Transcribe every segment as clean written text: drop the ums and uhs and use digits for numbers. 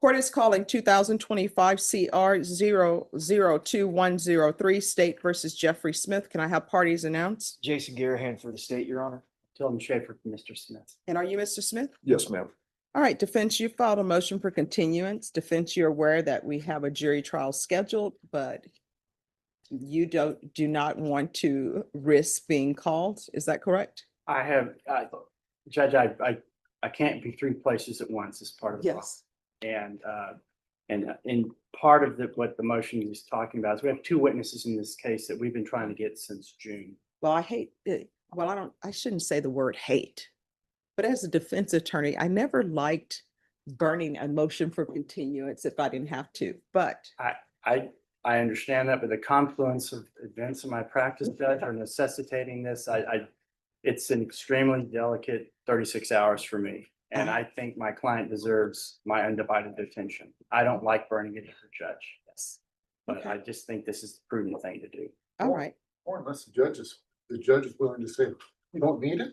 Court is calling 2025 CR 002103 State versus Jeffrey Smith. Can I have parties announced? Jason Garahan for the state, Your Honor. Tilden Schaefer for Mr. Smith. And are you Mr. Smith? Yes, ma'am. All right, defense, you filed a motion for continuance. Defense, you're aware that we have a jury trial scheduled, but you do not want to risk being called. Is that correct? I have, Judge, I can't be three places at once as part of the law. Yes. And in part of what the motion is talking about is we have two witnesses in this case that we've been trying to get since June. Well, I hate it. Well, I shouldn't say the word hate, but as a defense attorney, I never liked burning a motion for continuance if I didn't have to, but. I understand that, but the confluence of events in my practice, Judge, are necessitating this. It's an extremely delicate 36 hours for me. And I think my client deserves my undivided attention. I don't like burning it for Judge. Yes. But Okay. I just think this is the prudent thing to do. All right. Or unless the judge is willing to say, you don't need it.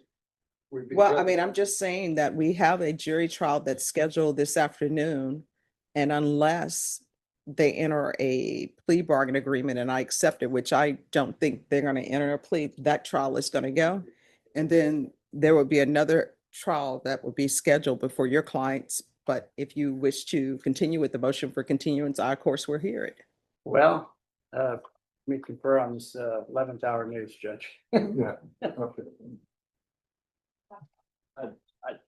Well, I mean, I'm just saying that we have a jury trial that's scheduled this afternoon. And unless they enter a plea bargain agreement and I accept it, which I don't think they're going to enter a plea, that trial is going to go. And then there will be another trial that will be scheduled before your clients. But if you wish to continue with the motion for continuance, I, of course, will hear it. Well, let me confer on this 11th hour news, Judge. Yeah, okay.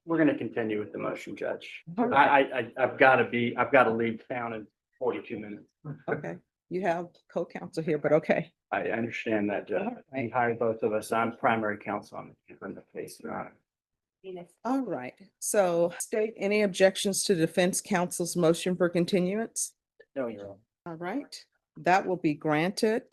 We're going to continue with the motion, Judge. All right. I've got to leave town in 42 minutes. Okay, you have co-counsel here, but okay. I understand that, Judge. All right. You hired both of us. I'm primary counsel on the case, Your Honor. All right, so state any objections to defense counsel's motion for continuance? No, Your Honor. All right, that will be granted.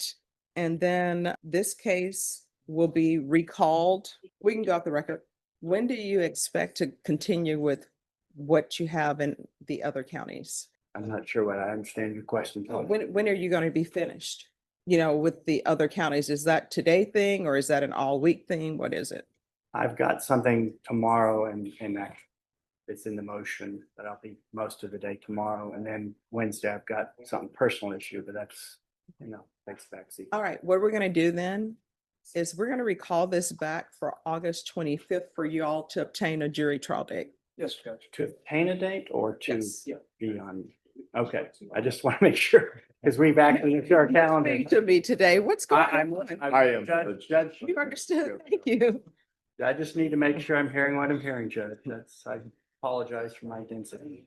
And then this case will be recalled. We can go off the record. When do you expect to continue with what you have in the other counties? I'm not sure what I understand your question. When are you going to be finished? You know, with the other counties, is that today thing or is that an all week thing? What is it? I've got something tomorrow and that it's in the motion, but I'll be most of the day tomorrow. And then Wednesday, I've got something personal issue, but that's, takes backseat. All right, what we're going to do then is we're going to recall this back for August 25th for you all to obtain a jury trial date. Yes, Judge. To obtain a date or to Yes. be on? Okay, I just want to make sure, because we've actually looked at our calendar. Speak to me today. What's going I'm on? I am, Judge. You understood? Thank you. I just need to make sure I'm hearing what I'm hearing, Judge. I apologize for my density.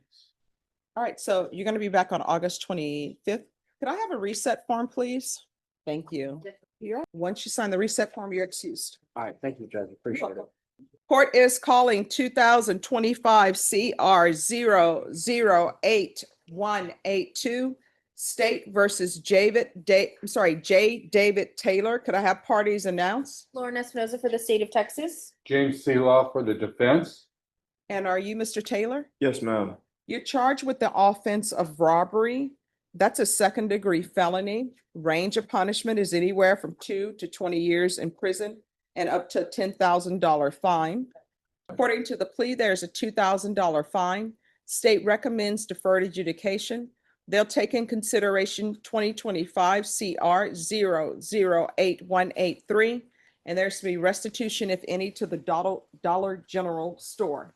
All right, so you're going to be back on August 25th. Could I have a reset form, please? Thank you. Once you sign the reset form, you're excused. All right, thank you, Judge. Appreciate it. Court is calling 2025 CR 008182 State versus J. David Taylor. Could I have parties announced? Lauren Espinoza for the state of Texas. James Seeloff for the defense. And are you Mr. Taylor? Yes, ma'am. You're charged with the offense of robbery. That's a second-degree felony. Range of punishment is anywhere from 2 to 20 years in prison and up to a $10,000 fine. According to the plea, there's a $2,000 fine. State recommends deferred adjudication. They'll take in consideration 2025 CR 008183, and there's to be restitution, if any, to the Dollar General store.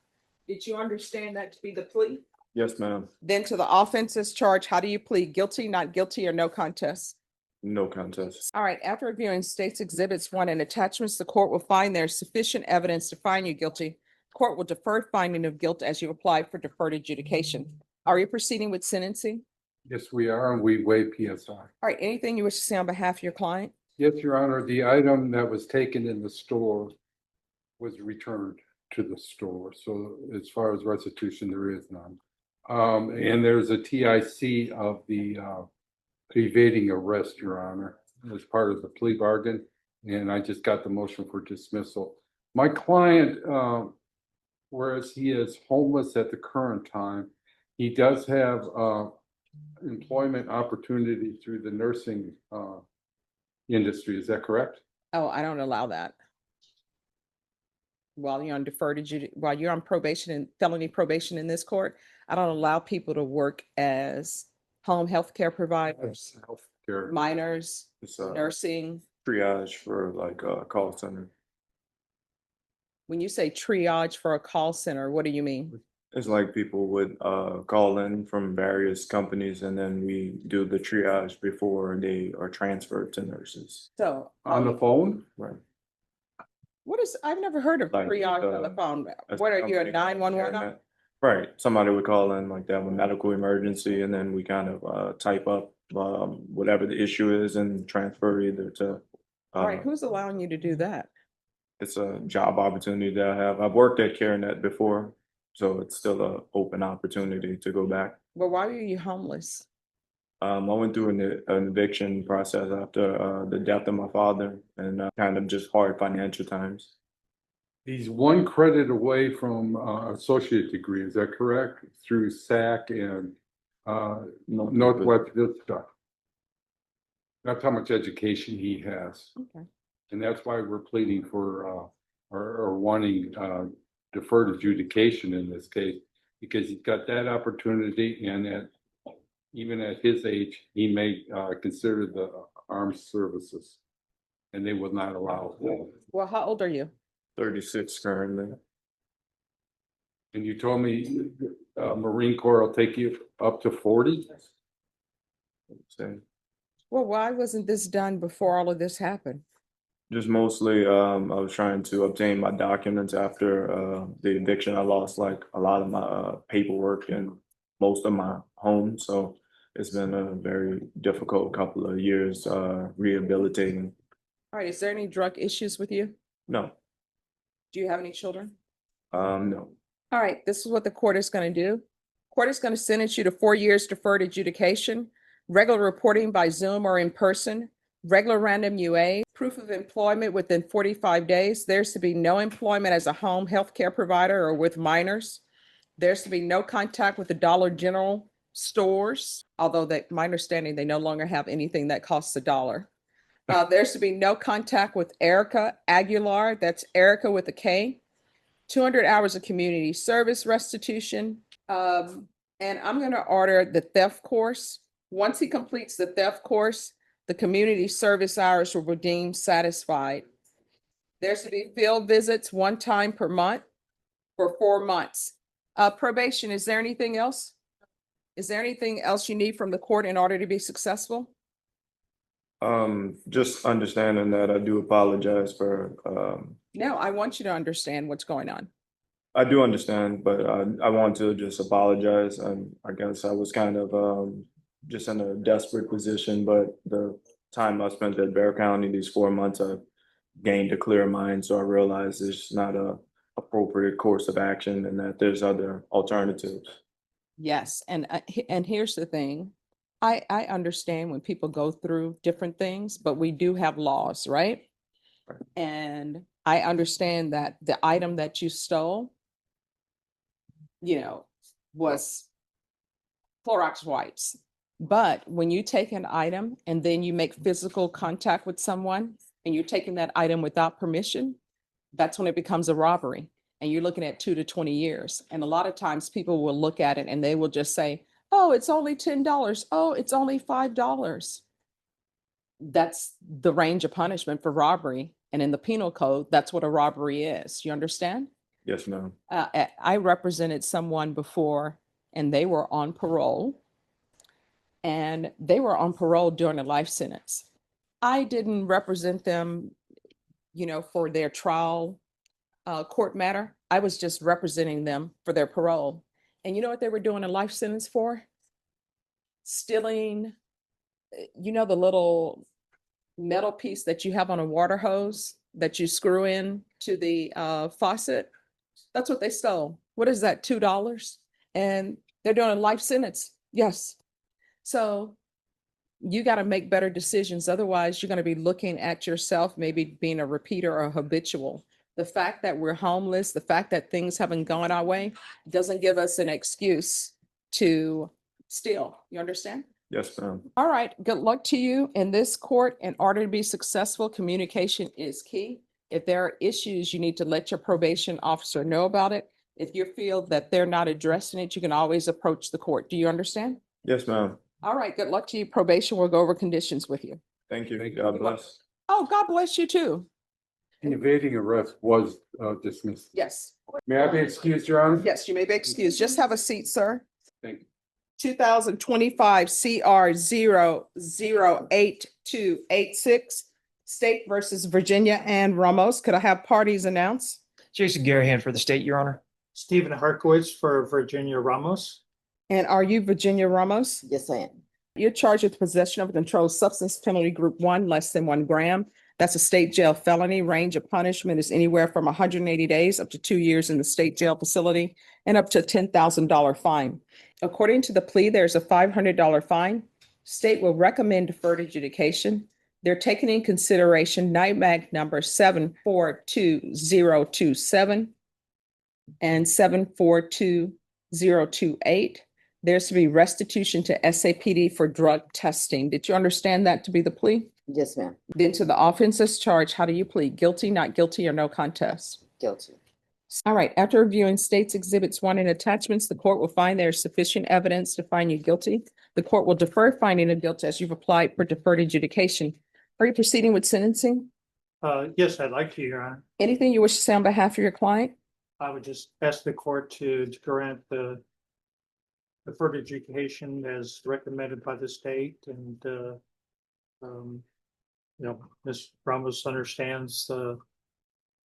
Did you understand that to be the plea? Yes, ma'am. Then to the offenses charge, how do you plead? Guilty, not guilty, or no contest? No contest. All right, after reviewing State's Exhibits 1 and attachments, the court will find there's sufficient evidence to find you guilty. Court will defer finding of guilt as you apply for deferred adjudication. Are you proceeding with sentencing? Yes, we are, and we waive PSI. All right, anything you wish to say on behalf of your client? Yes, Your Honor, the item that was taken in the store was returned to the store. So as far as restitution, there is none. And there's a TIC of the evading arrest, Your Honor, as part of the plea bargain. And I just got the motion for dismissal. My client, whereas he is homeless at the current time, he does have employment opportunity through the nursing industry. Is that correct? Oh, I don't allow that. while you're on while you're on probation and felony probation in this court, I don't allow people to work as home health care providers, Healthcare. minors, It's a nursing. triage for like a call center. When you say triage for a call center, what do you mean? It's like people would call in from various companies and then we do the triage before they are transferred to nurses. So, On the phone? Right. what is, I've never heard of Like, triage on the phone. As What a are you, a company, 911? Right, somebody would call in like that with medical emergency and then we kind of type up whatever the issue is and transfer either to. All right, who's allowing you to do that? It's a job opportunity that I have. I've worked at CareNet before, so it's still a open opportunity to go back. Well, why are you homeless? I went through an eviction process after the death of my father and kind of just hard financial times. He's one credit away from associate degree, is that correct? Through SAC and Northwest Vista. That's how much education he has. Okay. And that's why we're pleading for or wanting deferred adjudication in this case, because he's got that opportunity and even at his age, he may consider the armed services. And they will not allow it. Well, how old are you? 36 currently. And you told me Marine Corps will take you up to 40? So Well, why wasn't this done before all of this happened? just mostly, I was trying to obtain my documents after the eviction. I lost like a lot of my paperwork and most of my home. So it's been a very difficult couple of years rehabilitating. All right, is there any drug issues with you? No, Do you have any children? no. All right, this is what the court is going to do. Court is going to sentence you to 4 years deferred adjudication, regular reporting by Zoom or in person, regular random UA, proof of employment within 45 days. There's to be no employment as a home health care provider or with minors. There's to be no contact with the Dollar General stores, although my understanding, they no longer have anything that costs $1. There's to be no contact with Erica Aguilar, that's Erica with a K, 200 hours of community service restitution. And I'm going to order the theft course. Once he completes the theft course, the community service hours will be deemed satisfied. There's to be field visits 1 time per month for 4 months. Probation, is there anything else? Is there anything else you need from the court in order to be successful? Just understanding that I do apologize for No, I want you to understand what's going on. I do understand, but I want to just apologize. I guess I was kind of just in a desperate position, but the time I spent at Bear County, these 4 months, I gained a clear mind. So I realized it's not a appropriate course of action and that there's other alternatives. Yes, and here's the thing. I understand when people go through different things, but we do have laws, right? Right. And I understand that the item that you stole, was Clorox wipes. But when you take an item and then you make physical contact with someone and you're taking that item without permission, that's when it becomes a robbery. And you're looking at 2 to 20 years. And a lot of times people will look at it and they will just say, oh, it's only $10. Oh, it's only $5. That's the range of punishment for robbery. And in the penal code, that's what a robbery is. You understand? Yes, ma'am. I represented someone before and they were on parole. And they were on parole during a life sentence. I didn't represent them, for their trial court matter. I was just representing them for their parole. And you know what they were doing a life sentence for? Stealing, the little metal piece that you have on a water hose that you screw in to the faucet. That's what they stole. What is that, $2? And they're doing a life sentence. Yes. So you got to make better decisions. Otherwise, you're going to be looking at yourself, maybe being a repeater or a habitual. The fact that we're homeless, the fact that things haven't gone our way doesn't give us an excuse to steal. You understand? Yes, ma'am. All right. Good luck to you in this court. In order to be successful, communication is key. If there are issues, you need to let your probation officer know about it. If you feel that they're not addressing it, you can always approach the court. Do you understand? Yes, ma'am. All right, good luck to you. Probation will go over conditions with you. Thank you. Thank you. God bless. Oh, God bless you too. Evading arrest was dismissed. Yes, May I be excused, Your Honor? yes, you may be excused. Just have a seat, sir. Thank you. 2025 CR 08286, State versus Virginia and Ramos. Could I have parties announce? Jason Garahan for the state, Your Honor. Stephen Harkowitz for Virginia Ramos. And are you Virginia Ramos? Yes, I am. You're charged with possession of a controlled substance penalty group 1, less than 1 gram. That's a state jail felony. Range of punishment is anywhere from 180 days up to 2 years in the state jail facility and up to a $10,000 fine. According to the plea, there's a $500 fine. State will recommend deferred adjudication. They're taking in consideration NIMAG number 742027 and 742028. There's to be restitution to SAPD for drug testing. Did you understand that to be the plea? Yes, ma'am. Then to the offenses charged, how do you plead? Guilty, not guilty, or no contest? Guilty. All right, after reviewing states exhibits 1 and attachments, the court will find there is sufficient evidence to find you guilty. The court will defer finding of guilt as you've applied for deferred adjudication. Are you proceeding with sentencing? Yes, I'd like to, Your Honor. Anything you wish to say on behalf of your client? I would just ask the court to grant the deferred adjudication as recommended by the state and, Ms. Ramos understands,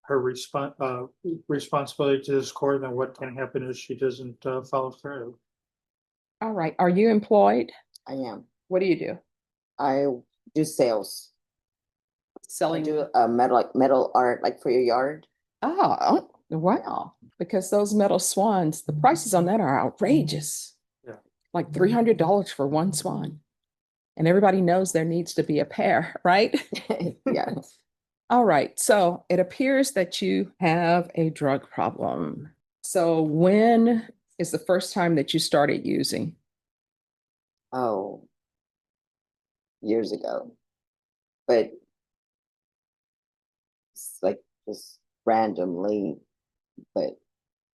her responsibility to this court and what can happen if she doesn't, follow through. All right, are you employed? I am. What do you do? I do sales. I Selling? do metal art, like for your yard. Oh, wow. Because those metal swans, the prices on that are outrageous. Yeah. Like $300 for one swan. And everybody knows there needs to be a pair, right? Yeah. All right, so it appears that you have a drug problem. So when is the first time that you started using? Oh, years ago. But it's like just randomly, but I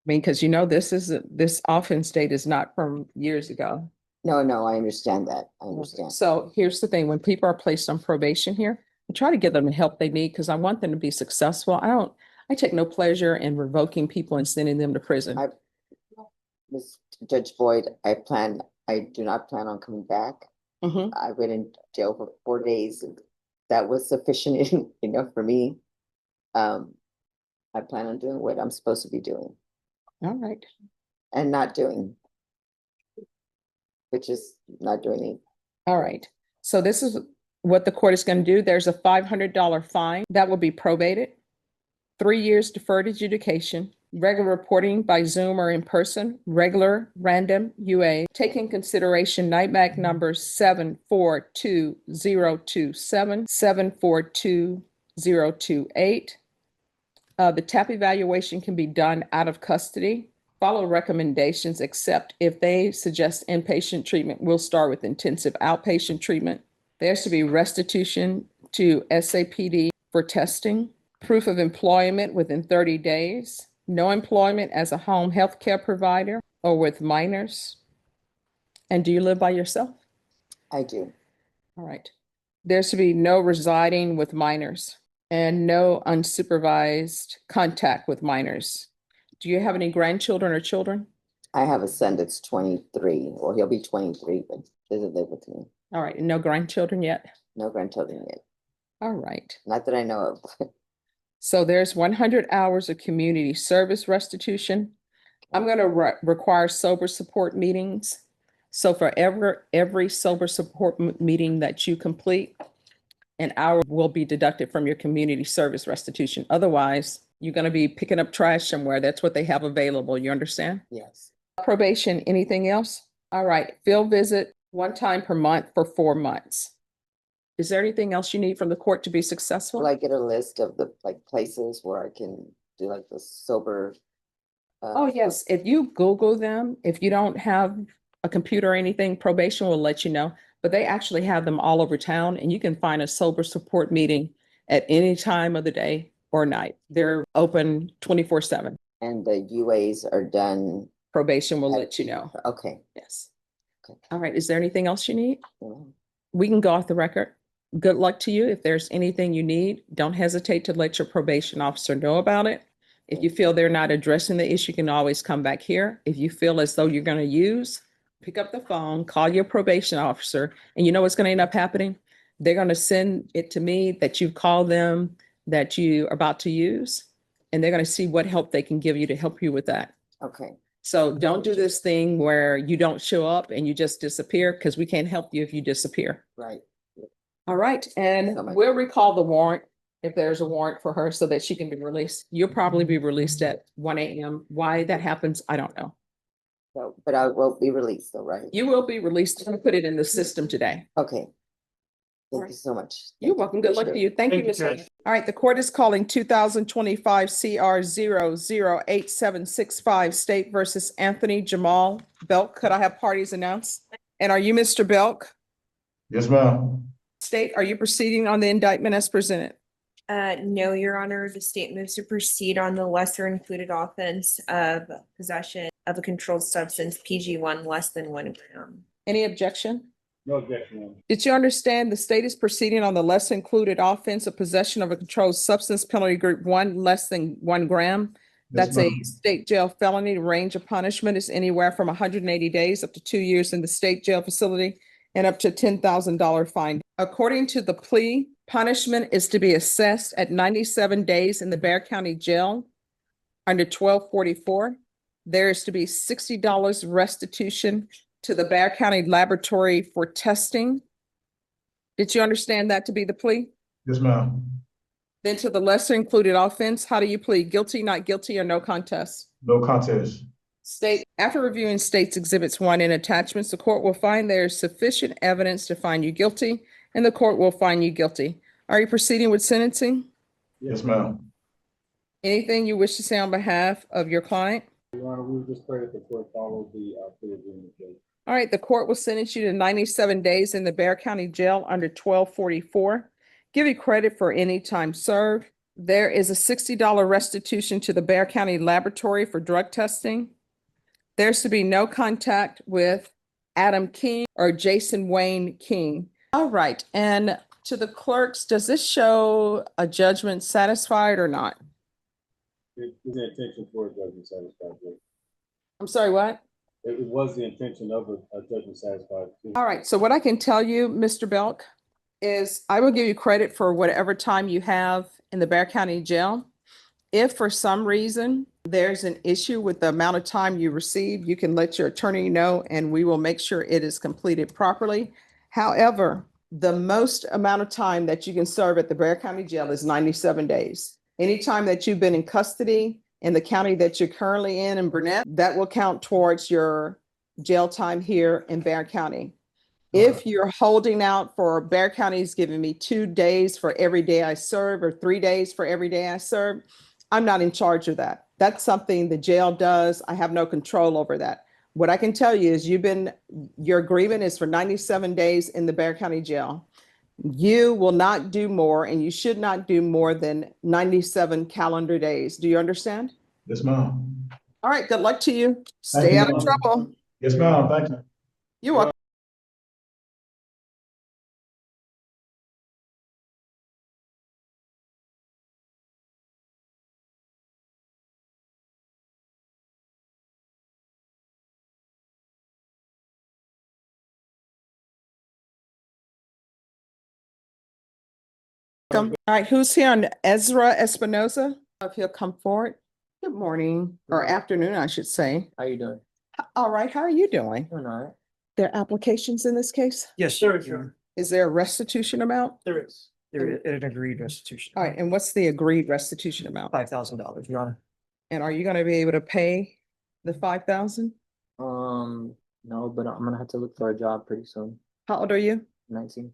mean, because this offense date is not from years ago. no, I understand that. I understand. So here's the thing, when people are placed on probation here, I try to give them the help they need because I want them to be successful. I take no pleasure in revoking people and sending them to prison. Ms. Judge Boyd, I do not plan on coming back. Mhm. I went in jail for 4 days. And that was sufficient enough for me. I plan on doing what I'm supposed to be doing All right. and not doing, which is not doing anything. All right. So this is what the court is going to do. There's a $500 fine that will be probated. 3 years deferred adjudication, regular reporting by Zoom or in person, regular random UA, taking consideration NIMAG numbers 742027, 742028. The TAP evaluation can be done out of custody. Follow recommendations, except if they suggest inpatient treatment, we'll start with intensive outpatient treatment. There's to be restitution to SAPD for testing, proof of employment within 30 days, no employment as a home health care provider or with minors. And do you live by yourself? I do. All right. There's to be no residing with minors and no unsupervised contact with minors. Do you have any grandchildren or children? I have a son that's 23, or he'll be 23, but doesn't live with me. All right, and no grandchildren yet? No grandchildren yet. All right. Not that I know of. So there's 100 hours of community service restitution. I'm going to require sober support meetings. So for every sober support meeting that you complete, an hour will be deducted from your community service restitution. Otherwise, you're going to be picking up trash somewhere. That's what they have available. You understand? Yes. Probation, anything else? All right, field visit 1 time per month for 4 months. Is there anything else you need from the court to be successful? Will I get a list of the places where I can do like the sober? Oh, yes. If you Google them, if you don't have a computer or anything, probation will let you know. But they actually have them all over town, and you can find a sober support meeting at any time of the day or night. They're open 24/7. And the UAs are done, Probation will let you know. okay. Yes. Okay. All right. Is there anything else you need? Yeah. We can go off the record. Good luck to you. If there's anything you need, don't hesitate to let your probation officer know about it. If you feel they're not addressing the issue, you can always come back here. If you feel as though you're going to use, pick up the phone, call your probation officer, and you know what's going to end up happening? They're going to send it to me that you've called them, that you are about to use, and they're going to see what help they can give you to help you with that. Okay, So don't do this thing where you don't show up and you just disappear, because we can't help you if you disappear. right. All right, and So much. we'll recall the warrant if there's a warrant for her so that she can be released. You'll probably be released at 1 a.m. Why that happens, I don't know. So, but I will be released though, right? You will be released. I'm gonna put it in the system today. Okay. Thank Alright. you so much. You're Thank you. welcome. Good luck to Appreciate you. Thank you, Thank you, Ms. Judge. Hayes. All right, the court is calling 2025 CR 008765 State versus Anthony Jamal Belk. Could I have parties announced? And are you Mr. Belk? Yes, ma'am. State, are you proceeding on the indictment as presented? No, Your Honor, the state moves to proceed on the lesser included offense of possession of a controlled substance, PG1 less than 1 gram. Any objection? No objection, ma'am. Did you understand the state is proceeding on the less included offense of possession of a controlled substance penalty group 1 less than 1 gram? That's a state jail felony. The range of punishment is anywhere from 180 days up to 2 years in the state jail facility and up to a $10,000 fine. According to the plea, punishment is to be assessed at 97 days in the Bexar County Jail under 1244. There is to be $60 restitution to the Bexar County Laboratory for testing. Did you understand that to be the plea? Yes, ma'am. Then to the lesser included offense, how do you plead? Guilty, not guilty, or no contest? No contest. State, after reviewing state's exhibits 1 and attachments, the court will find there is sufficient evidence to find you guilty, and the court will find you guilty. Are you proceeding with sentencing? Yes, ma'am. Anything you wish to say on behalf of your client? Your Honor, we just pray that the court follow the plea agreement. All right, the court will sentence you to 97 days in the Bexar County Jail under 1244. Give you credit for any time served. There is a $60 restitution to the Bexar County Laboratory for drug testing. There's to be no contact with Adam King or Jason Wayne King. All right, and to the clerks, does this show a judgment satisfied or not? It was the intention for a judgment satisfied. I'm sorry, what? It was the intention of a judgment satisfied. All right, so what I can tell you, Mr. Belk, is I will give you credit for whatever time you have in the Bexar County Jail. If for some reason there's an issue with the amount of time you receive, you can let your attorney know and we will make sure it is completed properly. However, the most amount of time that you can serve at the Bexar County Jail is 97 days. Anytime that you've been in custody in the county that you're currently in Burnett, that will count towards your jail time here in Bexar County. If you're holding out for Bexar County's giving me 2 days for every day I serve or 3 days for every day I serve, I'm not in charge of that. That's something the jail does. I have no control over that. What I can tell you is your agreement is for 97 days in the Bexar County Jail. You will not do more and you should not do more than 97 calendar days. Do you understand? Yes, ma'am. All right, good luck to you. Thank Stay you, out of ma'am. trouble. Yes, ma'am. Thank you. You're welcome. All right, who's here on Ezra Espinoza? If he'll come forward. Good morning, or afternoon, I should say. How you doing? All right, how are you doing? Doing all right. There are applications in this case? Yes, There is, Your Honor. Is there a restitution amount? There is. there is an agreed restitution. All right, and what's the agreed restitution amount? $5,000, Your Honor. And are you gonna be able to pay the 5,000? No, but I'm gonna have to look for a job pretty soon. How old are you? 19.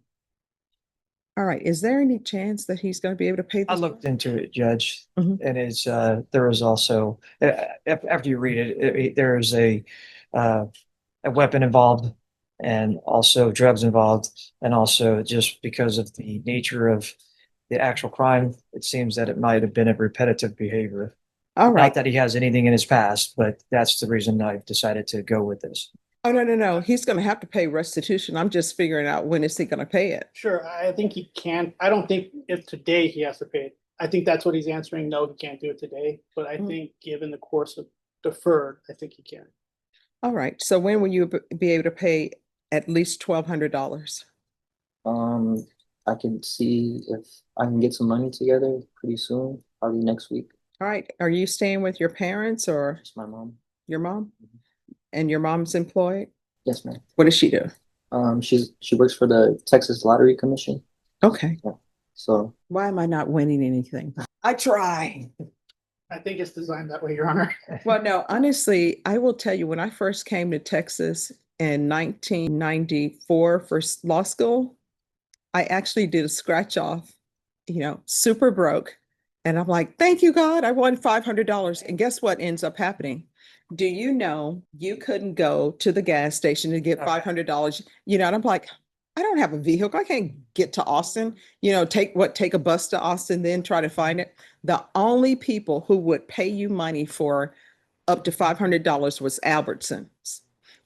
All right, is there any chance that he's gonna be able to pay I this? looked into it, Judge, Mhm. and it's, there is also, after you read it, there is a weapon involved and also drugs involved. And also just because of the nature of the actual crime, it seems that it might have been a repetitive behavior. All right. Not that he has anything in his past, but that's the reason I've decided to go with this. Oh, no, no, no. He's gonna have to pay restitution. I'm just figuring out when is he gonna pay it? Sure, I think he can. I don't think if today he has to pay it. I think that's what he's answering. No, he can't do it today, but I think given the course of deferred, I think he can. All right. So when will you be able to pay at least $1,200? I can see if I can get some money together pretty soon, probably next week. All right. Are you staying with your parents or It's my mom. your mom? And your mom's employed? Yes, ma'am. What does she do? She works for the Texas Lottery Commission. Okay. So Why am I not winning anything? I try. I think it's designed that way, Your Honor. Well, no, honestly, I will tell you, when I first came to Texas in 1994 for law school, I actually did a scratch off, super broke. And I'm like, thank you, God, I won $500. And guess what ends up happening? Do you know you couldn't go to the gas station to get $500? And I'm like, I don't have a vehicle. I can't get to Austin, take a bus to Austin, then try to find it. The only people who would pay you money for up to $500 was Albertsons.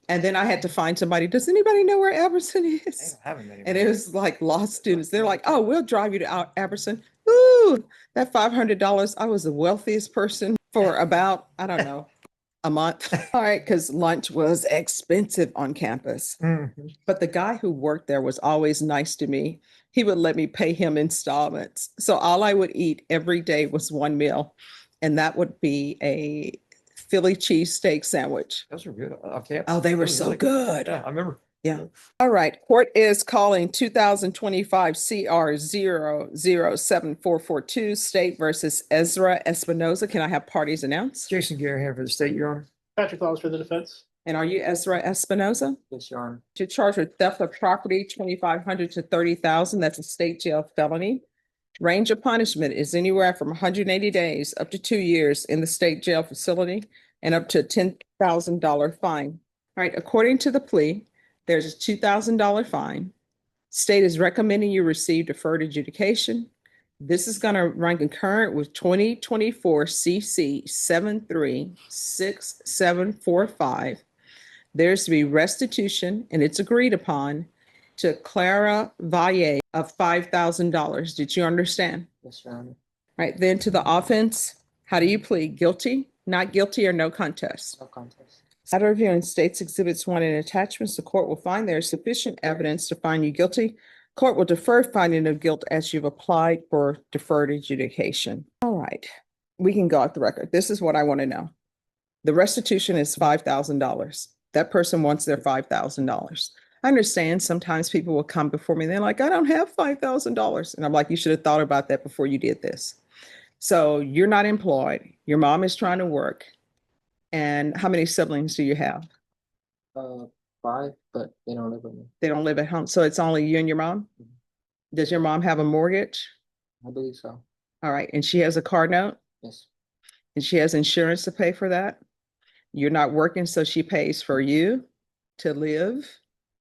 And then I had to find somebody. Does anybody know where Albertson is? And it was like law students. They're like, oh, we'll drive you to Albertson. Ooh, that $500. I was the wealthiest person for about, I don't know, a month. All right, because lunch was expensive on campus. But the guy who worked there was always nice to me. He would let me pay him installments. So all I would eat every day was one meal. And that would be a Philly cheesesteak sandwich. Those were good. Okay. Oh, they were so good. Yeah, I remember. Yeah. All right. Court is calling 2025 CR 007442 State versus Ezra Espinoza. Can I have parties announced? Jason Gary here for the state, Your Honor. Patrick Laws for the defense. And are you Ezra Espinoza? yes, Your Honor. To charge with theft of property, 2,500 to 30,000. That's a state jail felony. Range of punishment is anywhere from 180 days up to 2 years in the state jail facility and up to a $10,000 fine. All right. According to the plea, there's a $2,000 fine. State is recommending you receive deferred adjudication. This is going to run concurrent with 2024 CC 736745. There's to be restitution, and it's agreed upon, to Clara Valle of $5,000. Did you understand? Yes, Your Honor. Right, then to the offense, how do you plead? Guilty, not guilty, or no contest? No contest. After reviewing State's Exhibits 1 and attachments, the court will find there is sufficient evidence to find you guilty. Court will defer finding of guilt as you've applied for deferred adjudication. All right, we can go off the record. This is what I want to know. The restitution is $5,000. That person wants their $5,000. I understand sometimes people will come before me and they're like, I don't have $5,000. And I'm like, you should have thought about that before you did this. So you're not employed. Your mom is trying to work. And how many siblings do you have? 5, but they don't live with me. They don't live at home. So it's only you and your mom? Does your mom have a mortgage? I believe so. All right. And she has a car note? Yes. And she has insurance to pay for that? You're not working, so she pays for you to live,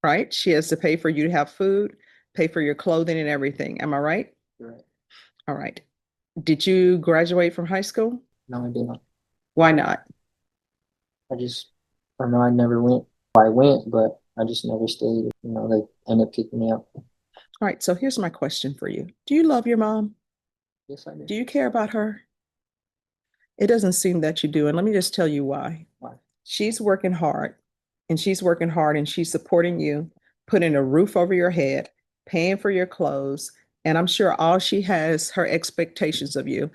right? She has to pay for you to have food, pay for your clothing and everything. Am I right? You're right. All right. Did you graduate from high school? No, I did not. Why not? I don't know, I never went. I went, but I just never stayed. They ended up kicking me out. All right. So here's my question for you. Do you love your mom? Yes, I did. Do you care about her? It doesn't seem that you do. And let me just tell you why. Why? She's working hard and she's supporting you, putting a roof over your head, paying for your clothes. And I'm sure all she has, her expectations of you,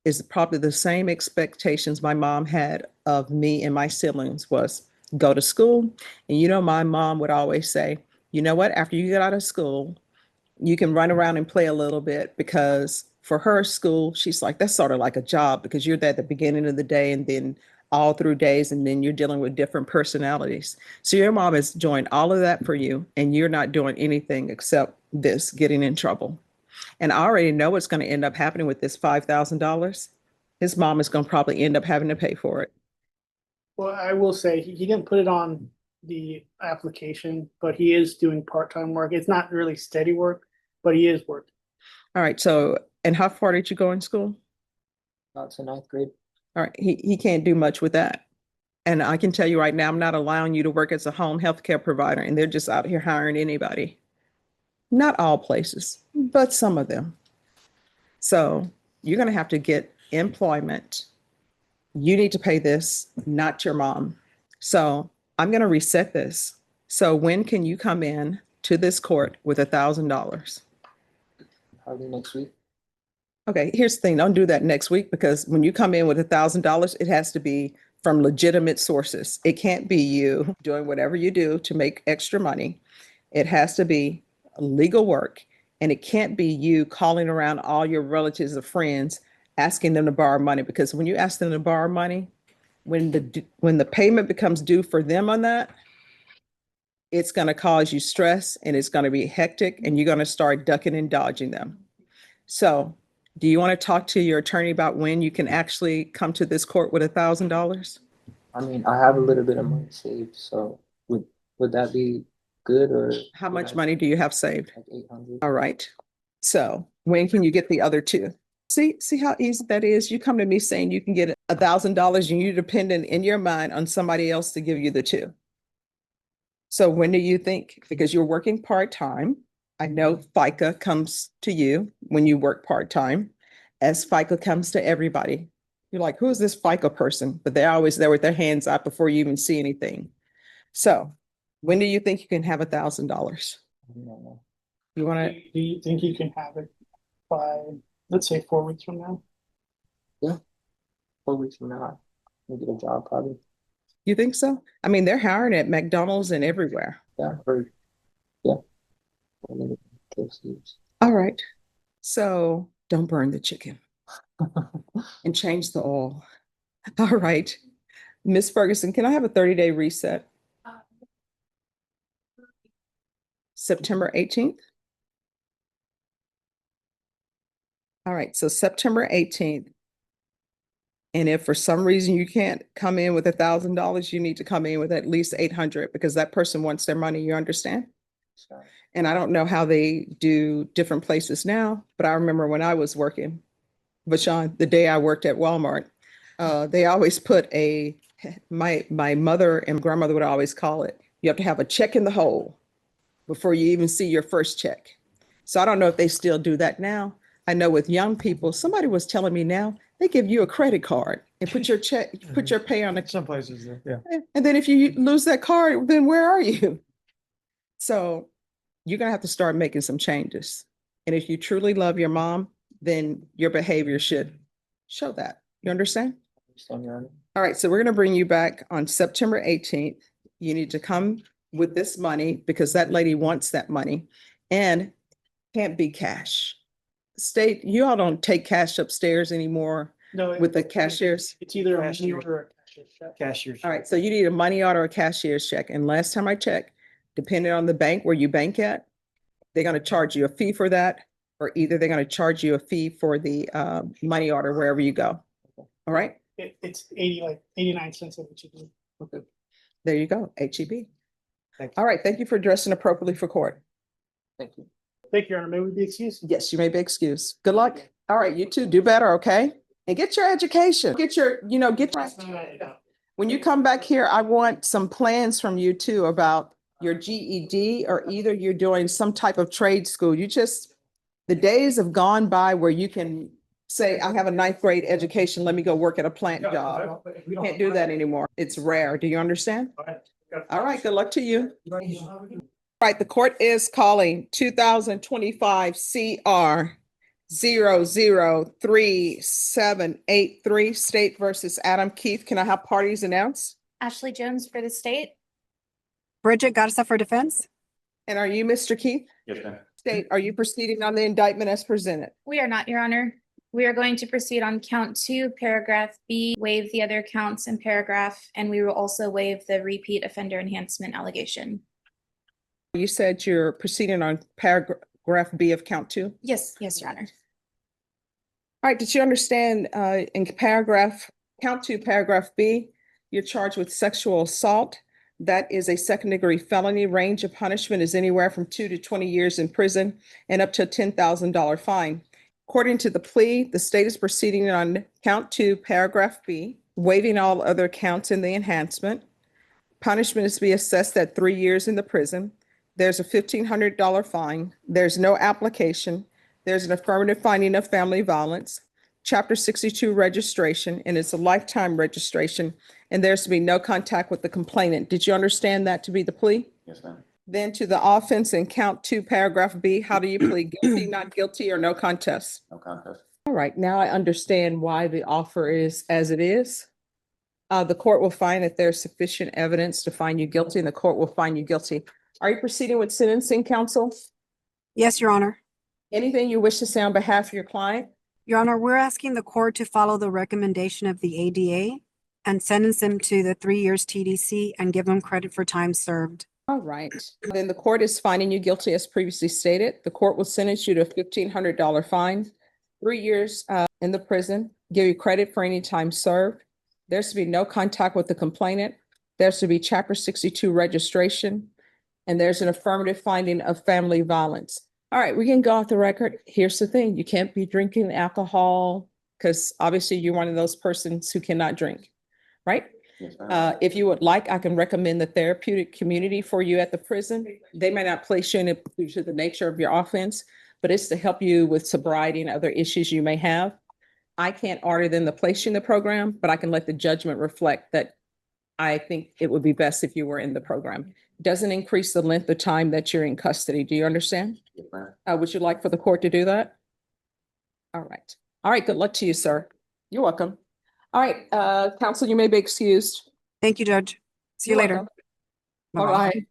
is probably the same expectations my mom had of me and my siblings was go to school. And my mom would always say, you know what, after you get out of school, you can run around and play a little bit, because for her, school, she's like, that's sort of like a job, because you're there at the beginning of the day and then all through days, and then you're dealing with different personalities. So your mom is doing all of that for you, and you're not doing anything except this, getting in trouble. And I already know what's going to end up happening with this $5,000. His mom is going to probably end up having to pay for it. Well, I will say he didn't put it on the application, but he is doing part-time work. It's not really steady work, but he is working. All right. So And how far did you go in school? Not to ninth grade. All right, he can't do much with that. And I can tell you right now, I'm not allowing you to work as a home healthcare provider, and they're just out here hiring anybody. Not all places, but some of them. So you're gonna have to get employment. You need to pay this, not your mom. So I'm gonna reset this. So when can you come in to this court with $1,000? Probably next week. Okay, here's the thing, don't do that next week, because when you come in with $1,000, it has to be from legitimate sources. It can't be you doing whatever you do to make extra money. It has to be legal work, and it can't be you calling around all your relatives or friends asking them to borrow money, because when you ask them to borrow money, when the payment becomes due for them on that, it's going to cause you stress and it's going to be hectic, and you're going to start ducking and dodging them. So do you want to talk to your attorney about when you can actually come to this court with $1,000? I mean, I have a little bit of money saved, so would that be good, or How much money do you have saved? like 800? All right. So when can you get the other two? See how easy that is? You come to me saying you can get $1,000 and you're dependent in your mind on somebody else to give you the two. So when do you think, because you're working part-time, I know FICA comes to you when you work part-time, as FICA comes to everybody. You're like, who is this FICA person? But they're always there with their hands up before you even see anything. So when do you think you can have $1,000? I don't know. You want to, Do you think you can have it by, let's say, 4 weeks from now? 4 weeks from now, I'll get a job probably. you think so? I mean, they're hiring at McDonald's and everywhere. Yeah, or yeah. Or maybe KFC's. All right. So don't burn the chicken and change the oil. All right. Miss Ferguson, can I have a 30-day reset? September 18th? All right, so September 18th. And if for some reason you can't come in with $1,000, you need to come in with at least 800, because that person wants their money, you understand? So, And I don't know how they do different places now, but I remember when I was working, Vashon, the day I worked at Walmart, they always put my mother and grandmother would always call it, you have to have a check in the hole before you even see your first check. So I don't know if they still do that now. I know with young people, somebody was telling me now, they give you a credit card and put your check, put your pay on it. Some places, yeah. And then if you lose that card, then where are you? So you're gonna have to start making some changes. And if you truly love your mom, then your behavior should show that. You understand? understand, Your Honor. All right, so we're gonna bring you back on September 18th. You need to come with this money because that lady wants that money and can't be cash. State, you all don't take cash upstairs anymore No. with the cashiers. It's either a money Cashier. order or a cashier's check. Cashiers. All right, so you need a money order or cashier's check. And last time I checked, depending on the bank where you bank at, they're gonna charge you a fee for that, or either they're gonna charge you a fee for the money order wherever you go. All right, It's 89 cents of what you do. Okay. there you go, HEB. Thank you. All right, thank you for dressing appropriately for court. Thank you. Thank you, Your Honor. May we be excused? Yes, you may be excused. Good luck. All right, you too, do better, okay? And get your education, get your, get. When you come back here, I want some plans from you too about your GED, or either you're doing some type of trade school. The days have gone by where you can say, I have a 9th grade education, let me go work at a plant job. Can't do that anymore. It's rare. Do you understand? All right, good luck to you. All right, the court is calling 2025 CR 003783 State versus Adam Keith. Can I have parties announced? Ashley Jones for the state. Bridget Garza for defense. And are you Mr. Keith? Yes, ma'am. State, are you proceeding on the indictment as presented? We are not, Your Honor. We are going to proceed on count 2, paragraph B, waive the other counts in paragraph, and we will also waive the repeat offender enhancement allegation. You said you're proceeding on paragraph B of count 2? Yes, Your Honor. All right, did you understand in count 2, paragraph B, you're charged with sexual assault? That is a 2nd-degree felony. Range of punishment is anywhere from 2 to 20 years in prison and up to a $10,000 fine. According to the plea, the state is proceeding on count 2, paragraph B, waiving all other counts in the enhancement. Punishment is to be assessed at 3 years in the prison. There's a $1,500 fine. There's no application. There's an affirmative finding of family violence. Chapter 62 registration, and it's a lifetime registration, and there's to be no contact with the complainant. Did you understand that to be the plea? Yes, ma'am. Then to the offense in count 2, paragraph B, how do you plead? Guilty, not guilty, or no contest? No contest. All right, now I understand why the offer is as it is. The court will find that there's sufficient evidence to find you guilty, and the court will find you guilty. Are you proceeding with sentencing, counsel? Yes, Your Honor. Anything you wish to say on behalf of your client? Your Honor, we're asking the court to follow the recommendation of the ADA and sentence him to the 3 years TDC and give him credit for time served. All right, then the court is finding you guilty as previously stated. The court will sentence you to a $1,500 fine, 3 years in the prison, give you credit for any time served. There's to be no contact with the complainant. There's to be Chapter 62 registration, and there's an affirmative finding of family violence. All right, we can go off the record. Here's the thing. You can't be drinking alcohol because obviously you're one of those persons who cannot drink, right? Yes, ma'am. If you would like, I can recommend the therapeutic community for you at the prison. They may not place you in it due to the nature of your offense, but it's to help you with sobriety and other issues you may have. I can't order them to place you in the program, but I can let the judgment reflect that I think it would be best if you were in the program. Doesn't increase the length of time that you're in custody. Do you understand? Yes, ma'am. Would you like for the court to do that? All right. All right. Good luck to you, sir. You're welcome. All right, counsel, you may be excused. Thank you, Judge. See you You're later. welcome. Bye-bye. Bye-bye.